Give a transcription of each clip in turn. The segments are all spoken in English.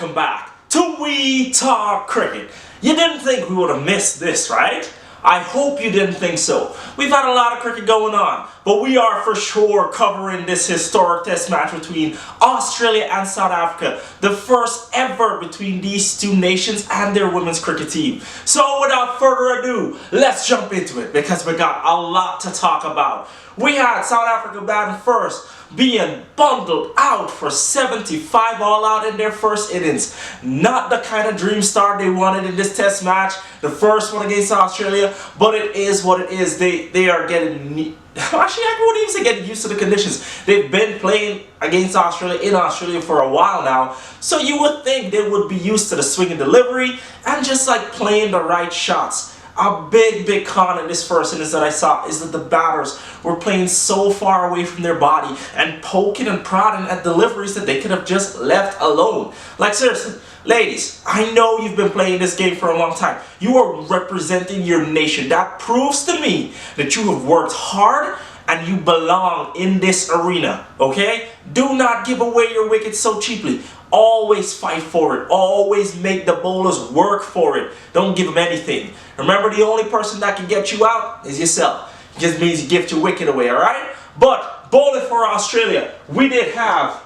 welcome back to We Talk Cricket. You didn't think we would have missed this, right? I hope you didn't think so. We've had a lot of cricket going on, but we are for sure covering this historic test match between Australia and South Africa, the first ever between these two nations and their women's cricket team. So without further ado, let's jump into it because we got a lot to talk about. We had South Africa batting first, being bundled out for 75 all out in their first innings. Not the kind of dream start they wanted in this test match, the first one against Australia, but it is what it is. They are getting, actually I wouldn't even say getting used to the conditions. They've been playing against Australia in Australia for a while now, so you would think they would be used to the swing and delivery and just like playing the right shots. A big con in this first innings that I saw is that the batters were playing so far away from their body and poking and prodding at deliveries that they could have just left alone. Like seriously, ladies, I know you've been playing this game for a long time. You are representing your nation. That proves to me that you have worked hard and you belong in this arena, okay? Do not give away your wickets so cheaply. Always fight for it. Always make the bowlers work for it. Don't give them anything. Remember, the only person that can get you out is yourself. It just means you give your wicket away, alright? But bowling for Australia, we did have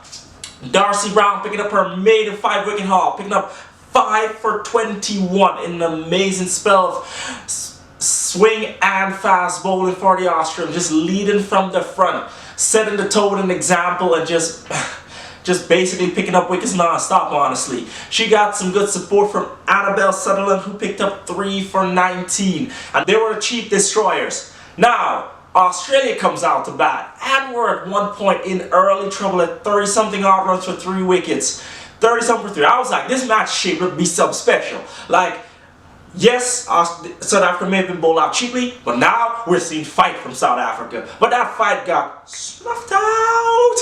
Darcy Brown picking up her maiden 5-wicket haul, picking up 5 for 21 in an amazing spell of swing and fast bowling for the Australians, just leading from the front, setting the tone an example and just basically picking up wickets non-stop, honestly. She got some good support from Annabel Sutherland, who picked up 3 for 19. And they were the cheap destroyers. Now, Australia comes out to bat, and we're at one point in early trouble at 30-something odd runs for 3 wickets. 30-something for 3. I was like, this match shaped up to be something special. Like, yes, South Africa may have been bowled out cheaply, but now we're seeing fight from South Africa. But that fight got snuffed out.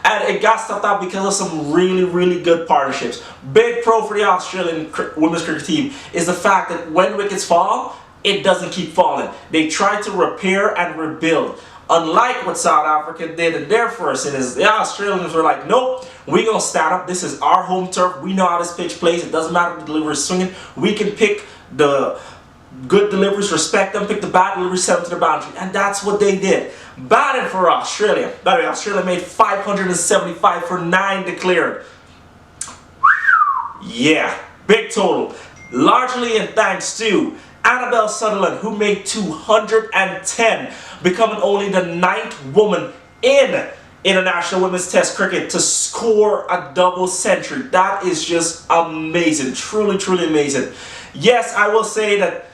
And it got stuffed out because of some really good partnerships. Big pro for the Australian women's cricket team is the fact that when wickets fall, it doesn't keep falling. They try to repair and rebuild. Unlike what South Africa did in their first innings, the Australians were like, nope, we're going to stand up. This is our home turf. We know how this pitch plays. It doesn't matter if the delivery is swinging. We can pick the good deliveries, respect them, pick the bad deliveries, send them to the boundary. And that's what they did. Batting for Australia. By the way, Australia made 575 for 9 declared. Yeah, big total. Largely in thanks to Annabel Sutherland, who made 210, becoming only the 9th woman in International Women's Test Cricket to score a double century. That is just amazing. Truly amazing. Yes, I will say that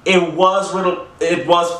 it was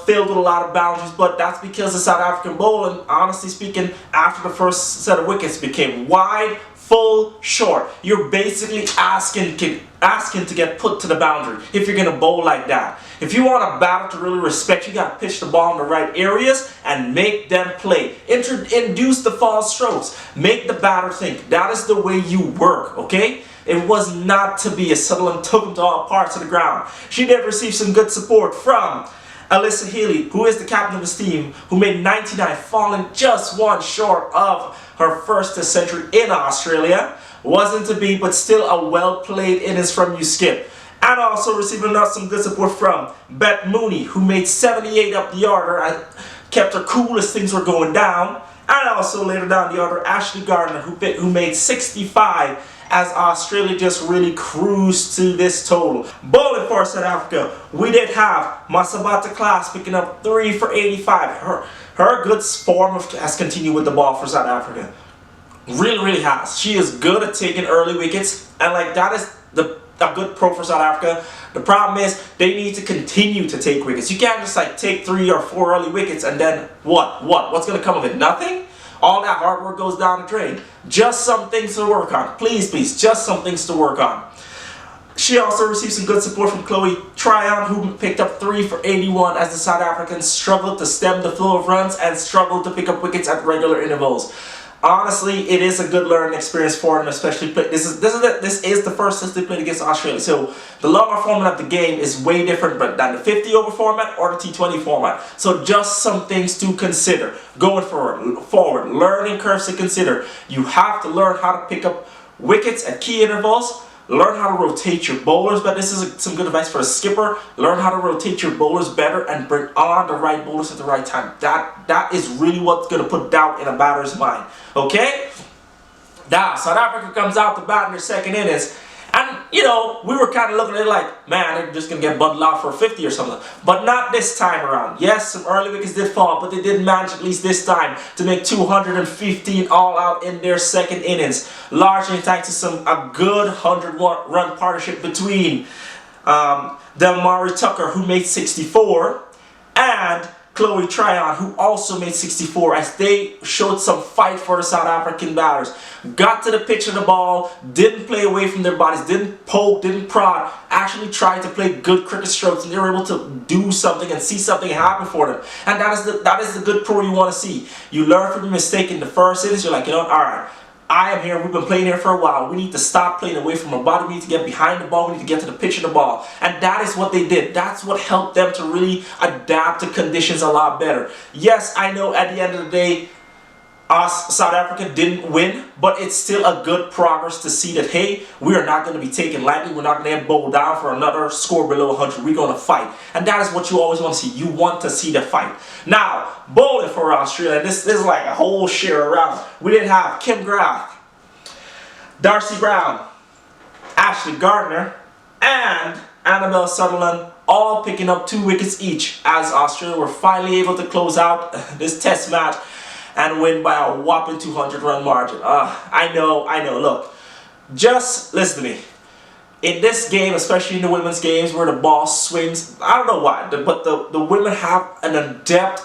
filled with a lot of boundaries, but that's because the South African bowling, honestly speaking, after the first set of wickets became wide, full, short. You're basically asking to get put to the boundary if you're going to bowl like that. If you want a batter to really respect, you got to pitch the ball in the right areas and make them play. Induce the false strokes. Make the batter think. That is the way you work, okay? It was not to be. Sutherland took him to all parts of the ground. She did receive some good support from Alyssa Healy, who is the captain of this team, who made 99, falling just one short of her first test century in Australia. Wasn't to be, but still a well-played innings from you, Skip. And also receiving some good support from Beth Mooney, who made 78 up the order and kept her cool as things were going down. And also later down the order, Ashley Gardner, who made 65 as Australia just really cruised to this total. Bowling for South Africa, we did have Masabata Class picking up 3 for 85. Her good form has continued with the ball for South Africa. Really has. She is good at taking early wickets, and like that is a good pro for South Africa. The problem is they need to continue to take wickets. You can't just like take 3 or 4 early wickets and then what's going to come of it? Nothing. All that hard work goes down the drain. Just some things to work on. Please, just some things to work on. She also received some good support from Chloe Tryon, who picked up 3 for 81 as the South Africans struggled to stem the flow of runs and struggled to pick up wickets at regular intervals. Honestly, it is a good learning experience for them, especially this is the first since they played against Australia. So the longer format of the game is way different than the 50 over format or the T20 format. So just some things to consider going forward. Learning curves to consider. You have to learn how to pick up wickets at key intervals. Learn how to rotate your bowlers, but this is some good advice for a skipper. Learn how to rotate your bowlers better and bring on the right bowlers at the right time. That is really what's going to put doubt in a batter's mind. Okay? Now, South Africa comes out to bat in their second innings. And, you know, we were kind of looking at it like, man, they're just going to get bundled out for a 50 or something. But not this time around. Yes, some early wickets did fall, but they did manage at least this time to make 215 all out in their second innings. Largely thanks to a good 100-run partnership between Delmari Tucker, who made 64, and Chloe Tryon, who also made 64, as they showed some fight for the South African batters. Got to the pitch of the ball, didn't play away from their bodies, didn't poke, didn't prod, actually tried to play good cricket strokes, and they were able to do something and see something happen for them. And that is the good pro you want to see. You learn from your mistake in the first innings. You're like, you know, alright, I am here, we've been playing here for a while, we need to stop playing away from our body, we need to get behind the ball, we need to get to the pitch of the ball. And that is what they did. That's what helped them to really adapt to conditions a lot better. Yes, I know at the end of the day, us, South Africa, didn't win, but it's still a good progress to see that, hey, we are not going to be taken lightly, we're not going to get bowled down for another score below 100, we're going to fight. And that is what you always want to see. You want to see the fight. Now, bowling for Australia, this is like a whole share around. We didn't have Kim Grath, Darcy Brown, Ashley Gardner, and Annabel Sutherland, all picking up 2 wickets each, as Australia were finally able to close out this test match and win by a whopping 200-run margin. I know, look, just listen to me. In this game, especially in the women's games where the ball swings, I don't know why, but the women have an adept,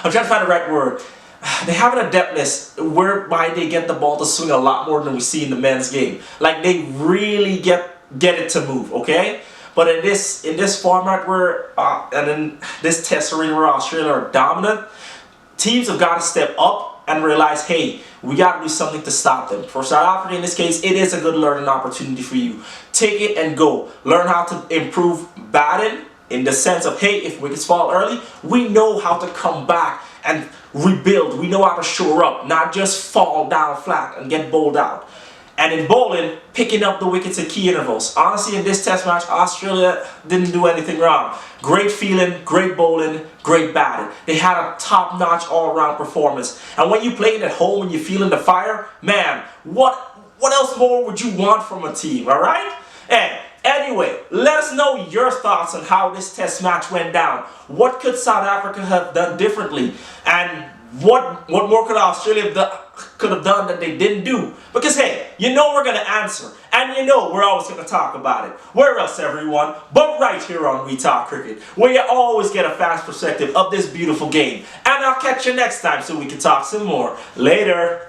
I'm trying to find the right word, they have an adeptness whereby they get the ball to swing a lot more than we see in the men's game. Like, they really get it to move, okay? But in this format where, and in this test arena where Australia are dominant, teams have got to step up and realize, hey, we got to do something to stop them. For South Africa, in this case, it is a good learning opportunity for you. Take it and go. Learn how to improve batting in the sense of, hey, if wickets fall early, we know how to come back and rebuild. We know how to shore up, not just fall down flat and get bowled out. And in bowling, picking up the wickets at key intervals. Honestly, in this test match, Australia didn't do anything wrong. Great feeling, great bowling, great batting. They had a top-notch all-around performance. And when you play it at home and you're feeling the fire, man, what else more would you want from a team, all right? And anyway, let us know your thoughts on how this test match went down. What could South Africa have done differently? And what more could Australia have done that they didn't do? Because, hey, you know we're going to answer. And you know we're always going to talk about it. Where else, everyone? But right here on We Talk Cricket, where you always get a fast perspective of this beautiful game. And I'll catch you next time so we can talk some more. Later.